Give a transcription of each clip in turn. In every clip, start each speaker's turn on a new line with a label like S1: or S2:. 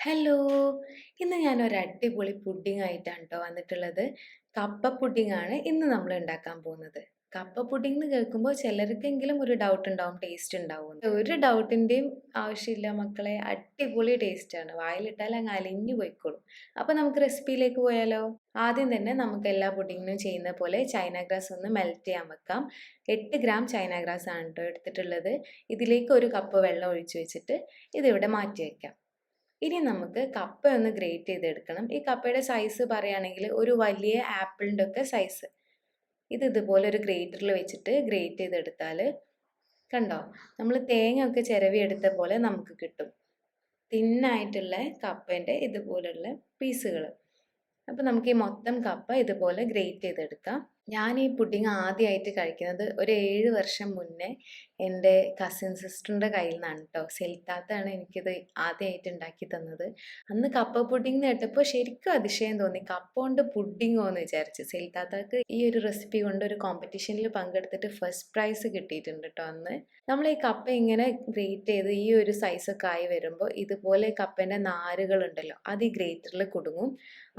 S1: Hello! ഇന്ന് ഞാനൊരു അടിപൊളി പുഡിംഗ് ആയിട്ടാണ് ട്ടോ വന്നിട്ടുള്ളത്. കപ്പ പുഡിംഗ് ആണ് ഇന്ന് നമ്മൾ ഉണ്ടാക്കാൻ പോകുന്നത്. കപ്പ പുഡിംഗ് എന്ന് കേൾക്കുമ്പോൾ ചിലർക്കെങ്കിലും ഒരു ഡൗട്ട് ഉണ്ടാവും ടേസ്റ്റ് ഉണ്ടാവുമെന്ന്. ഒരു ഡൗട്ടിൻ്റെയും ആവശ്യമില്ല മക്കളെ. അടിപൊളി ടേസ്റ്റാണ്. വായിലിട്ടാൽ അങ്ങ് അലിഞ്ഞു പോയിക്കോളും. അപ്പോൾ നമുക്ക് റെസിപ്പിയിലേക്ക് പോയാലോ? ആദ്യം തന്നെ നമുക്ക് എല്ലാ പുഡിങ്ങിനും ചെയ്യുന്ന പോലെ ചൈന ഗ്രാസ് ഒന്ന് മെൽറ്റ് ചെയ്യാൻ വെക്കാം. 8 ഗ്രാം ചൈന ഗ്രാസ് ആണ് ട്ടോ എടുത്തിട്ടുള്ളത്. ഇതിലേക്ക് 1 കപ്പ് വെള്ളം ഒഴിച്ച് വെച്ചിട്ട് ഇതിവിടെ മാറ്റി വയ്ക്കാം. ഇനി നമുക്ക് കപ്പ ഒന്ന് ഗ്രേറ്റ് ചെയ്തെടുക്കണം. ഈ കപ്പയുടെ സൈസ് പറയുകയാണെങ്കിൽ ഒരു വലിയ ആപ്പിളിൻ്റെ ഒക്കെ സൈസ്. ഇത് ഇതുപോലെ ഒരു ഗ്രേറ്ററിൽ വെച്ചിട്ട് ഗ്രേറ്റ് ചെയ്തെടുത്താൽ കണ്ടോ, നമ്മൾ തേങ്ങ ഒക്കെ ചിരവി എടുത്ത പോലെ നമുക്ക് കിട്ടും. തിന്നായിട്ടുള്ള കപ്പേൻ്റെ ഇതുപോലുള്ള പീസുകൾ. അപ്പോൾ നമുക്ക് ഈ മൊത്തം കപ്പ ഇതുപോലെ ഗ്രേറ്റ് ചെയ്തെടുക്കാം. ഞാൻ ഈ പുഡിംഗ് ആദ്യമായിട്ട് കഴിക്കുന്നത് ഒരു 7 വർഷം മുന്നേ എൻ്റെ കസിൻ സിസ്റ്ററിൻ്റെ കയ്യിൽ നിന്നാണ് കേട്ടോ. സെൽത്താത്താണ് എനിക്കിത് ആദ്യമായിട്ട് ഉണ്ടാക്കി തന്നത്. അന്ന് കപ്പ പുഡിംഗ് എന്ന് കേട്ടപ്പോൾ ശരിക്കും അതിശയം തോന്നി. കപ്പ കൊണ്ട് പുഡിങ്ങോ എന്ന് വിചാരിച്ചു. സെൽത്താത്താക്ക് ഈ ഒരു റെസിപ്പി കൊണ്ട് ഒരു കോമ്പറ്റീഷനിൽ പങ്കെടുത്തിട്ട് ഫസ്റ്റ് പ്രൈസ് കിട്ടിയിട്ടുണ്ട് കേട്ടോ അന്ന്. നമ്മൾ ഈ കപ്പ ഇങ്ങനെ ഗ്രേറ്റ് ചെയ്ത് ഈ ഒരു സൈസൊക്കെ ആയി വരുമ്പോൾ ഇതുപോലെ കപ്പേൻ്റെ നാരുകളുണ്ടല്ലോ, അത് ഈ ഗ്രേറ്ററിൽ കുടുങ്ങും.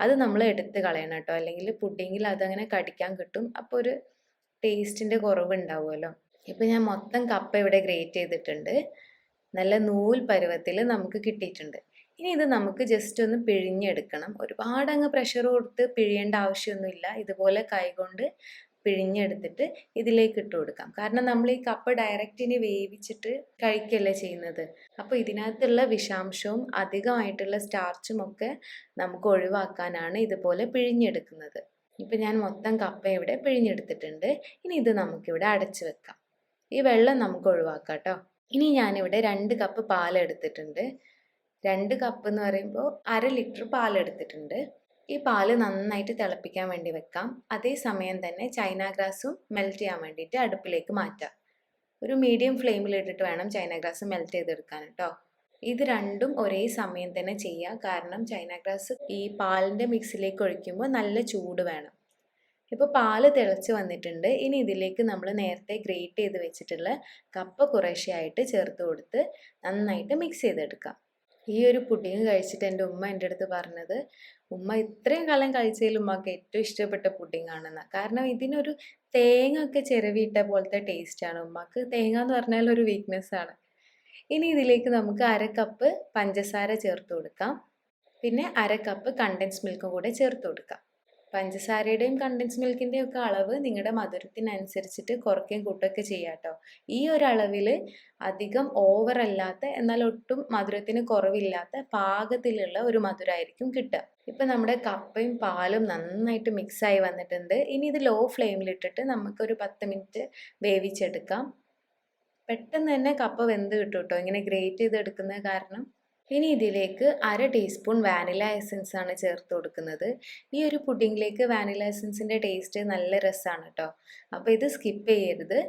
S1: അത് നമ്മൾ എടുത്ത് കളയണം കേട്ടോ, അല്ലെങ്കിൽ പുഡിങ്ങിൽ അതങ്ങനെ കടിക്കാൻ കിട്ടും. അപ്പോൾ ഒരു ടേസ്റ്റിൻ്റെ കുറവുണ്ടാവുമല്ലോ. ഇപ്പം ഞാൻ മൊത്തം കപ്പ ഇവിടെ ഗ്രേറ്റ് ചെയ്തിട്ടുണ്ട്. നല്ല നൂൽ പരുവത്തിൽ നമുക്ക് കിട്ടിയിട്ടുണ്ട്. ഇനി ഇത് നമുക്ക് ജസ്റ്റ് ഒന്ന് പിഴിഞ്ഞെടുക്കണം. ഒരുപാട് അങ്ങ് പ്രഷർ കൊടുത്ത് പിഴിയേണ്ട ആവശ്യമൊന്നുമില്ല. ഇതുപോലെ കൈകൊണ്ട് പിഴിഞ്ഞെടുത്തിട്ട് ഇതിലേക്ക് ഇട്ട് കൊടുക്കാം. കാരണം നമ്മൾ ഈ കപ്പ ഡയറക്റ്റ് ഇനി വേവിച്ചിട്ട് കഴിക്കല്ലേ ചെയ്യുന്നത്. അപ്പോൾ ഇതിനകത്തുള്ള വിഷാംശവും അധികമായിട്ടുള്ള സ്റ്റാർച്ചും ഒക്കെ നമുക്ക് ഒഴിവാക്കാനാണ് ഇതുപോലെ പിഴിഞ്ഞെടുക്കുന്നത്. ഇപ്പം ഞാൻ മൊത്തം കപ്പ ഇവിടെ പിഴിഞ്ഞെടുത്തിട്ടുണ്ട്. ഇനി ഇത് നമുക്കിവിടെ അടച്ചു വെക്കാം. ഈ വെള്ളം നമുക്ക് ഒഴിവാക്കാം കേട്ടോ. ഇനി ഞാനിവിടെ 2 കപ്പ് പാലെടുത്തിട്ടുണ്ട്. 2 കപ്പ് എന്ന് പറയുമ്പോൾ 1/2 ലിറ്റർ പാലെടുത്തിട്ടുണ്ട്. ഈ പാല് നന്നായിട്ട് തിളപ്പിക്കാൻ വേണ്ടി വെക്കാം. അതേസമയം തന്നെ ചൈന ഗ്രാസും മെൽറ്റ് ചെയ്യാൻ വേണ്ടിയിട്ട് അടുപ്പിലേക്ക് മാറ്റാം. ഒരു മീഡിയം ഫ്ലെയിമിലിട്ടിട്ട് വേണം ചൈന ഗ്രാസ് മെൽറ്റ് ചെയ്തെടുക്കാൻ കേട്ടോ. ഇത് രണ്ടും ഒരേ സമയം തന്നെ ചെയ്യാം. കാരണം ചൈന ഗ്രാസ് ഈ പാലിൻ്റെ മിക്സിലേക്ക് ഒഴിക്കുമ്പോൾ നല്ല ചൂട് വേണം. ഇപ്പോൾ പാല് തിളച്ച് വന്നിട്ടുണ്ട്. ഇനി ഇതിലേക്ക് നമ്മൾ നേരത്തെ ഗ്രേറ്റ് ചെയ്ത് വെച്ചിട്ടുള്ള കപ്പ കുറേശ്ശെയായിട്ട് ചേർത്ത് കൊടുത്ത് നന്നായിട്ട് മിക്സ് ചെയ്തെടുക്കാം. ഈ ഒരു പുഡിങ് കഴിച്ചിട്ട് എൻ്റെ ഉമ്മ എൻ്റെ അടുത്ത് പറഞ്ഞത്, ഉമ്മ ഇത്രയും കാലം കഴിച്ചതിൽ ഉമ്മക്ക് ഏറ്റവും ഇഷ്ടപ്പെട്ട പുഡിങ് ആണെന്ന്. കാരണം ഇതിനൊരു തേങ്ങ ഒക്കെ ചിരവിയിട്ട പോലത്തെ ടേസ്റ്റാണ്. ഉമ്മക്ക് തേങ്ങ എന്ന് പറഞ്ഞാൽ ഒരു വീക്ക്നെസ് ആണ്. ഇനി ഇതിലേക്ക് നമുക്ക് 1/2 കപ്പ് പഞ്ചസാര ചേർത്ത് കൊടുക്കാം. പിന്നെ 1/2 കപ്പ് കണ്ടൻസ് മിൽക്കും കൂടെ ചേർത്ത് കൊടുക്കാം. പഞ്ചസാരയുടെയും കണ്ടൻസ് മിൽക്കിൻ്റെയും ഒക്കെ അളവ് നിങ്ങളുടെ മധുരത്തിനനുസരിച്ചിട്ട് കുറയ്ക്കുകയും കൂട്ടുകയൊക്കെ ചെയ്യാം കേട്ടോ. ഈ ഒരു അളവിൽ അധികം ഓവറല്ലാത്ത എന്നാൽ ഒട്ടും മധുരത്തിന് കുറവില്ലാത്ത പാകത്തിലുള്ള ഒരു മധുരമായിരിക്കും കിട്ടുക. ഇപ്പം നമ്മുടെ കപ്പയും പാലും നന്നായിട്ട് മിക്സായി വന്നിട്ടുണ്ട്. ഇനി ഇത് ലോ ഫ്ലെയിമിലിട്ടിട്ട് നമുക്കൊരു 10 മിനിറ്റ് വേവിച്ചെടുക്കാം. പെട്ടെന്ന് തന്നെ കപ്പ വെന്ത് കിട്ടും കേട്ടോ, ഇങ്ങനെ ഗ്രേറ്റ് ചെയ്തെടുക്കുന്നത് കാരണം. ഇനി ഇതിലേക്ക് 1/2 ടീസ്പൂൺ വാനില എസൻസ് ആണ് ചേർത്ത് കൊടുക്കുന്നത്. ഈ ഒരു പുഡിങ്ങിലേക്ക് വാനില എസൻസിൻ്റെ ടേസ്റ്റ് നല്ല രസമാണ് കേട്ടോ. അപ്പോൾ ഇത് സ്കിപ്പ് ചെയ്യരുത്,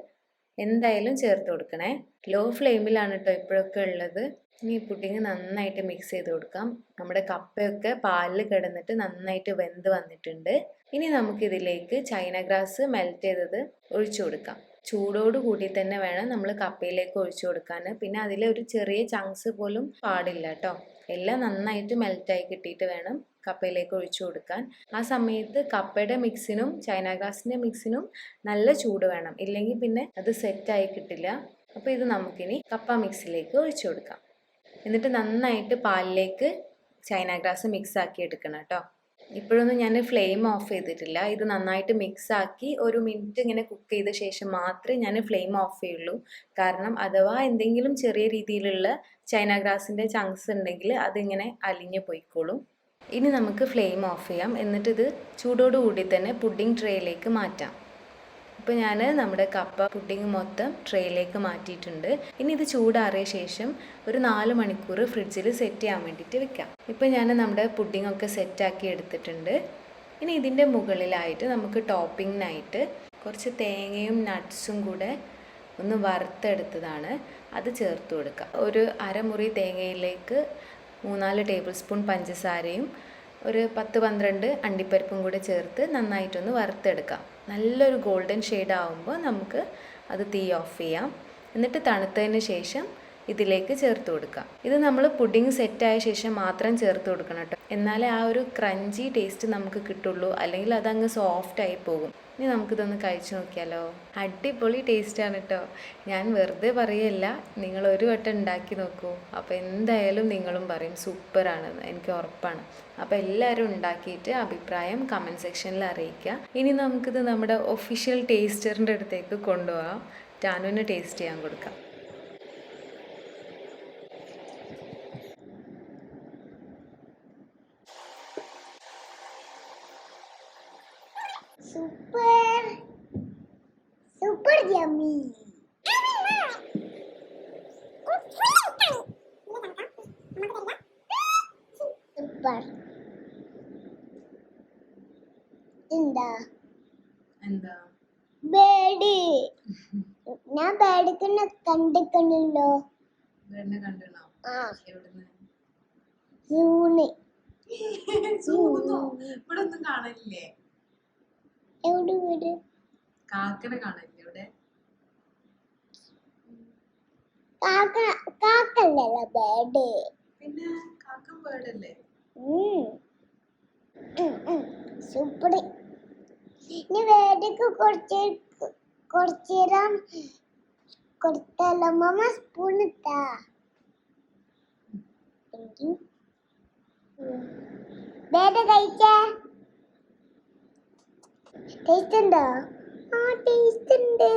S1: എന്തായാലും ചേർത്ത് കൊടുക്കണേ. ലോ ഫ്ലെയിമിലാണ് കേട്ടോ ഇപ്പോഴൊക്കെ ഉള്ളത്. ഇനി ഈ പുഡിങ് നന്നായിട്ട് മിക്സ് ചെയ്ത് കൊടുക്കാം. നമ്മുടെ കപ്പയൊക്കെ പാലിൽ കിടന്നിട്ട് നന്നായിട്ട് വെന്ത് വന്നിട്ടുണ്ട്. ഇനി നമുക്കിതിലേക്ക് ചൈന ഗ്രാസ് മെൽറ്റ് ചെയ്തത് ഒഴിച്ചു കൊടുക്കാം. ചൂടോട് കൂടി തന്നെ വേണം നമ്മൾ കപ്പയിലേക്ക് ഒഴിച്ചു കൊടുക്കാൻ. പിന്നെ അതിലൊരു ചെറിയ ചങ്ക്സ് പോലും പാടില്ല കേട്ടോ. എല്ലാം നന്നായിട്ട് മെൽറ്റായി കിട്ടിയിട്ട് വേണം കപ്പയിലേക്ക് ഒഴിച്ചു കൊടുക്കാൻ. ആ സമയത്ത് കപ്പയുടെ മിക്സിനും ചൈന ഗ്രാസിൻ്റെ മിക്സിനും നല്ല ചൂട് വേണം, ഇല്ലെങ്കിൽ പിന്നെ അത് സെറ്റായി കിട്ടില്ല. അപ്പോൾ ഇത് നമുക്കിനി കപ്പ മിക്സിലേക്ക് ഒഴിച്ചു കൊടുക്കാം. എന്നിട്ട് നന്നായിട്ട് പാലിലേക്ക് ചൈന ഗ്രാസ് മിക്സ് ആക്കി എടുക്കണം കേട്ടോ. ഇപ്പോഴൊന്നും ഞാൻ ഫ്ലെയിം ഓഫ് ചെയ്തിട്ടില്ല. ഇത് നന്നായിട്ട് മിക്സാക്കി 1 മിനിറ്റ് ഇങ്ങനെ കുക്ക് ചെയ്ത ശേഷം മാത്രമേ ഞാൻ ഫ്ലെയിം ഓഫ് ചെയ്യുള്ളൂ. കാരണം അഥവാ എന്തെങ്കിലും ചെറിയ രീതിയിലുള്ള ചൈന ഗ്രാസിൻ്റെ ചങ്ക്സ് ഉണ്ടെങ്കിൽ അതിങ്ങനെ അലിഞ്ഞു പോയിക്കോളും. ഇനി നമുക്ക് ഫ്ലെയിം ഓഫ് ചെയ്യാം. എന്നിട്ടിത് ചൂടോടുകൂടി തന്നെ പുഡിംഗ് ട്രേയിലേക്ക് മാറ്റാം. ഇപ്പോൾ ഞാൻ നമ്മുടെ കപ്പ പുഡിങ് മൊത്തം ട്രേയിലേക്ക് മാറ്റിയിട്ടുണ്ട്. ഇനി ഇത് ചൂടാറിയ ശേഷം ഒരു 4 മണിക്കൂർ ഫ്രിഡ്ജിൽ സെറ്റ് ചെയ്യാൻ വേണ്ടിയിട്ട് വെക്കാം. ഇപ്പോൾ ഞാൻ നമ്മുടെ പുഡിങ്ങൊക്കെ സെറ്റാക്കി എടുത്തിട്ടുണ്ട്. ഇനി ഇതിൻ്റെ മുകളിലായിട്ട് നമുക്ക് ടോപ്പിങ്ങിനായിട്ട് കുറച്ച് തേങ്ങയും നട്ട്സും കൂടെ ഒന്ന് വറുത്തെടുത്തതാണ്, അത് ചേർത്ത് കൊടുക്കുക. ഒരു അരമുറി തേങ്ങയിലേക്ക് 3-4 ടേബിൾ സ്പൂൺ പഞ്ചസാരയും ഒരു 10-12 അണ്ടിപ്പരിപ്പും കൂടെ ചേർത്ത് നന്നായിട്ടൊന്ന് വറുത്തെടുക്കാം. നല്ലൊരു ഗോൾഡൻ ഷെയ്ഡ് ആകുമ്പോൾ നമുക്ക് അത് തീ ഓഫ് ചെയ്യാം. എന്നിട്ട് തണുത്തതിന് ശേഷം ഇതിലേക്ക് ചേർത്ത് കൊടുക്കാം. ഇത് നമ്മൾ പുഡിംഗ് സെറ്റായ ശേഷം മാത്രം ചേർത്ത് കൊടുക്കണം കേട്ടോ, എന്നാലേ ആ ഒരു ക്രഞ്ചി ടേസ്റ്റ് നമുക്ക് കിട്ടുള്ളൂ, അല്ലെങ്കിൽ അതങ്ങ് സോഫ്റ്റായി പോകും. ഇനി നമുക്കിതൊന്ന് കഴിച്ചു നോക്കിയാലോ. അടിപൊളി ടേസ്റ്റാണ് കേട്ടോ. ഞാൻ വെറുതെ പറയല്ല, നിങ്ങൾ ഒരു വട്ടം ഉണ്ടാക്കി നോക്കൂ. അപ്പോൾ എന്തായാലും നിങ്ങളും പറയും സൂപ്പറാണെന്ന്, എനിക്ക് ഉറപ്പാണ്. അപ്പോൾ എല്ലാവരും ഉണ്ടാക്കിയിട്ട് അഭിപ്രായം കമൻറ്റ് സെക്ഷനിൽ അറിയിക്കുക. ഇനി നമുക്കിത് നമ്മുടെ ഒഫീഷ്യൽ ടേസ്റ്ററിൻ്റെ അടുത്തേക്ക് കൊണ്ടുപോകാം. ടാനുവിന് ടേസ്റ്റ് ചെയ്യാൻ കൊടുക്കാം.
S2: Super, super yummy. Super. എന്താ ബേഡ് ഞാൻ ബേഡിനെ കണ്ടിക്കണല്ലോ. സൂണ്
S1: ഇവിടെ ഒന്നും കാണില്ലേ?
S2: എവിടെ വീട്?
S1: കാക്കനെ കാണില്ലേ ഇവിടെ?
S2: കാക്കല്ലല്ലോ ബേഡ്.
S1: പിന്നെ കാക്ക ബേർഡല്ലേ?
S2: സൂപ്പർ. ഇനി ബേഡിക്ക് കുറച്ചേരം കൊടുത്തല്ലോ. മമ്മ സ്പൂൺ ഇട്ടാ. ബേഡ് കഴിച്ചേ? ടേസ്റ്റ് ഉണ്ടോ? ആ ടേസ്റ്റ് ഉണ്ട്.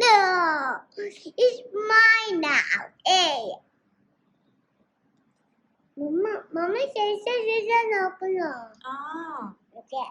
S2: No, it's mine now. Hey. Mama, ശേഷം നോക്കുന്നോ? Okay.